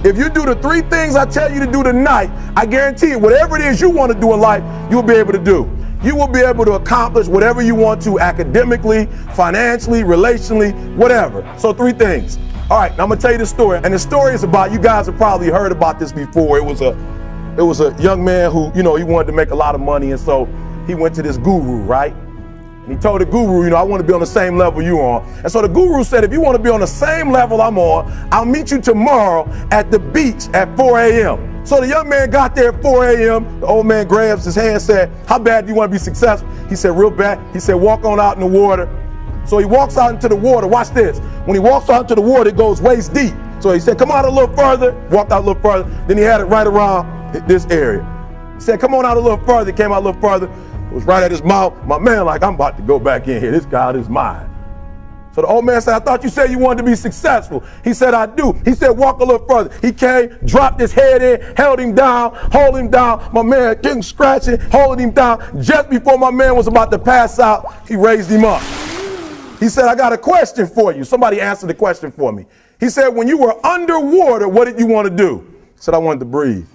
If you do the 3 things I tell you to do tonight, I guarantee you, whatever it is you want to do in life, you'll be able to do. You will be able to accomplish whatever you want to academically, financially, relationally, whatever. So 3 things. All right, now I'm gonna tell you the story. And the story is about, you guys have probably heard about this before. It was a young man who, he wanted to make a lot of money, and so he went to this guru, right? And he told the guru, I want to be on the same level you're on. And so the guru said, if you want to be on the same level I'm on, I'll meet you tomorrow at the beach at 4 a.m. So the young man got there at 4 a.m. The old man grabs his hand and said, how bad do you want to be successful? He said, real bad. He said, walk on out in the water. So he walks out into the water. Watch this. When he walks out into the water, it goes waist deep. So he said, come out a little further. Walked out a little further. Then he had it right around this area. He said, come on out a little further. He came out a little further. It was right at his mouth. My man, like, I'm about to go back in here. This God is mine. So the old man said, I thought you said you wanted to be successful. He said, I do. He said, walk a little further. He came, dropped his head in, held him down, hold him down. My man getting scratching, holding him down. Just before my man was about to pass out, he raised him up. He said, I got a question for you. Somebody answered the question for me. He said, when you were underwater, what did you want to do? He said, I wanted to breathe.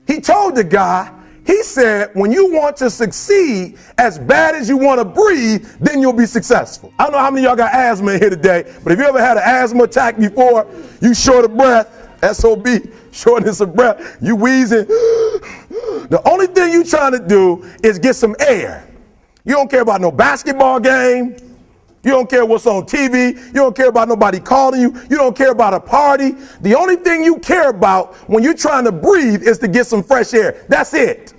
He told the guy, he said, when you want to succeed as bad as you want to breathe, then you'll be successful. I don't know how many of y'all got asthma in here today, but if you ever had an asthma attack before, you short of breath, SOB, shortness of breath, you wheezing. The only thing you trying to do is get some air. You don't care about no basketball game. You don't care what's on TV. You don't care about nobody calling you. You don't care about a party. The only thing you care about when you're trying to breathe is to get some fresh air. That's it.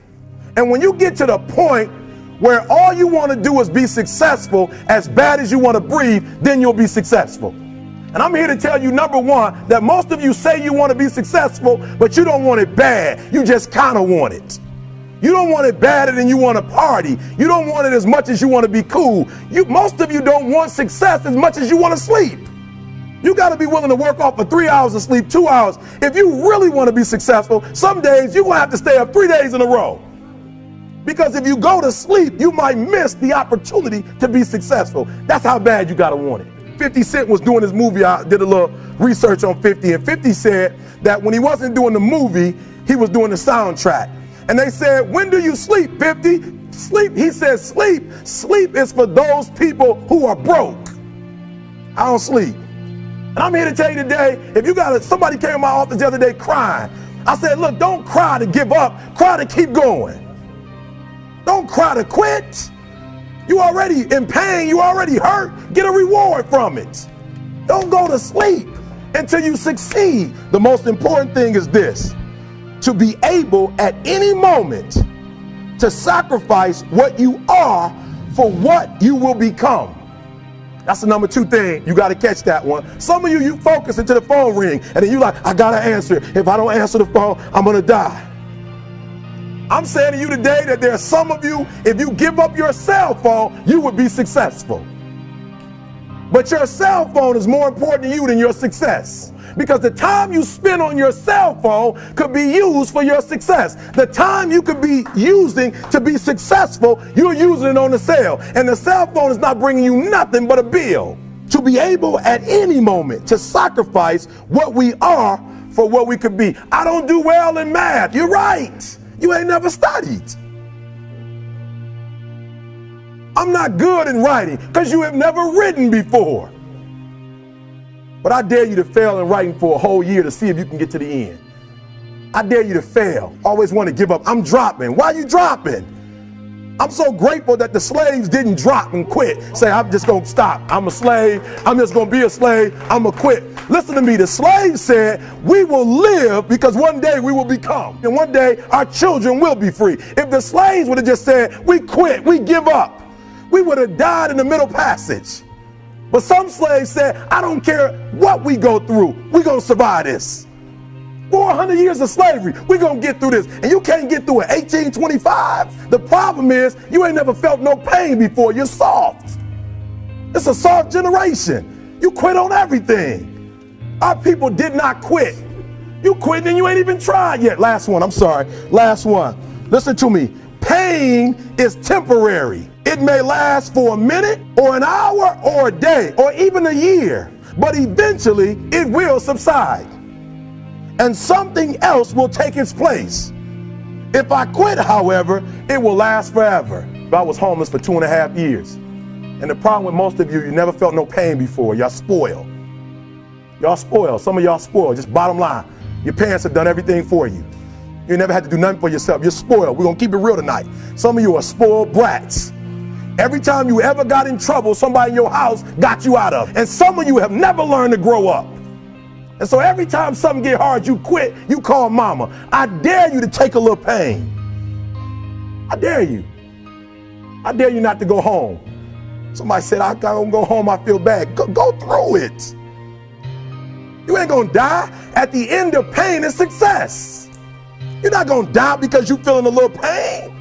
And when you get to the point where all you want to do is be successful as bad as you want to breathe, then you'll be successful. And I'm here to tell you, number one, that most of you say you want to be successful, but you don't want it bad. You just kind of want it. You don't want it badder than you want to party. You don't want it as much as you want to be cool. Most of you don't want success as much as you want to sleep. You got to be willing to work off for 3 hours of sleep, 2 hours. If you really want to be successful, some days you're going to have to stay up 3 days in a row. Because if you go to sleep, you might miss the opportunity to be successful. That's how bad you got to want it. 50 Cent was doing his movie. I did a little research on 50, and 50 said that when he wasn't doing the movie, he was doing the soundtrack. And they said, when do you sleep, 50? Sleep. He said, sleep. Sleep is for those people who are broke. I don't sleep. And I'm here to tell you today, if you got somebody came to my office the other day crying. I said, look, don't cry to give up. Cry to keep going. Don't cry to quit. You already in pain. You already hurt. Get a reward from it. Don't go to sleep until you succeed. The most important thing is this: to be able at any moment to sacrifice what you are for what you will become. That's the number 2 thing. You got to catch that one. Some of you focus until the phone ring, and then you like, I got to answer. If I don't answer the phone, I'm going to die. I'm saying to you today that there are some of you, if you give up your cell phone, you would be successful. But your cell phone is more important to you than your success. Because the time you spend on your cell phone could be used for your success. The time you could be using to be successful, you're using it on the cell. And the cell phone is not bringing you nothing but a bill. To be able at any moment to sacrifice what we are for what we could be. I don't do well in math. You're right. You ain't never studied. I'm not good in writing because you have never written before. But I dare you to fail in writing for a whole year to see if you can get to the end. I dare you to fail. Always want to give up. I'm dropping. Why are you dropping? I'm so grateful that the slaves didn't drop and quit. Say, I'm just going to stop. I'm a slave. I'm just going to be a slave. I'm going to quit. Listen to me. The slaves said, we will live because one day we will become. And one day our children will be free. If the slaves would have just said, we quit, we give up, we would have died in the middle passage. But some slaves said, I don't care what we go through. We're going to survive this. 400 years of slavery, we're going to get through this. And you can't get through it. 1825. The problem is you ain't never felt no pain before. You're soft. It's a soft generation. You quit on everything. Our people did not quit. You quit and you ain't even tried yet. Last one. I'm sorry. Last one. Listen to me. Pain is temporary. It may last for a minute or an hour or a day or even a year. but eventually it will subside. And something else will take its place. If I quit, however, it will last forever. I was homeless for 2.5 years. And the problem with most of you, you never felt no pain before. Y'all spoiled. Y'all spoiled. Some of y'all spoiled. Just bottom line. Your parents have done everything for you. You never had to do nothing for yourself. You're spoiled. We're going to keep it real tonight. Some of you are spoiled brats. Every time you ever got in trouble, somebody in your house got you out of it. And some of you have never learned to grow up. And so every time something get hard, you quit, you call mama. I dare you to take a little pain. I dare you. I dare you not to go home. Somebody said, I don't go home, I feel bad. Go through it. You ain't gonna die. At the end of pain is success. You're not gonna die because you're feeling a little pain.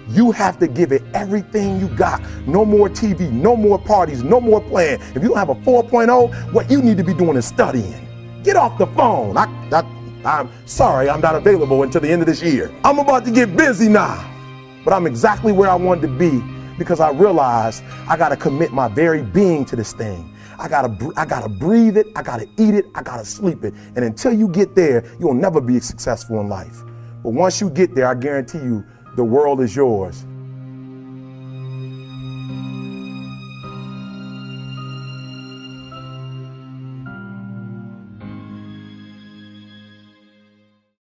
You have to give it everything you got. No more TV, no more parties, no more playing. If you don't have a 4.0, what you need to be doing is studying. Get off the phone. I'm sorry, I'm not available until the end of this year. I'm about to get busy now, but I'm exactly where I wanted to be because I realized I gotta commit my very being to this thing. I gotta breathe it, I gotta eat it, I gotta sleep it. And until you get there, you'll never be successful in life. But once you get there, I guarantee you, the world is yours.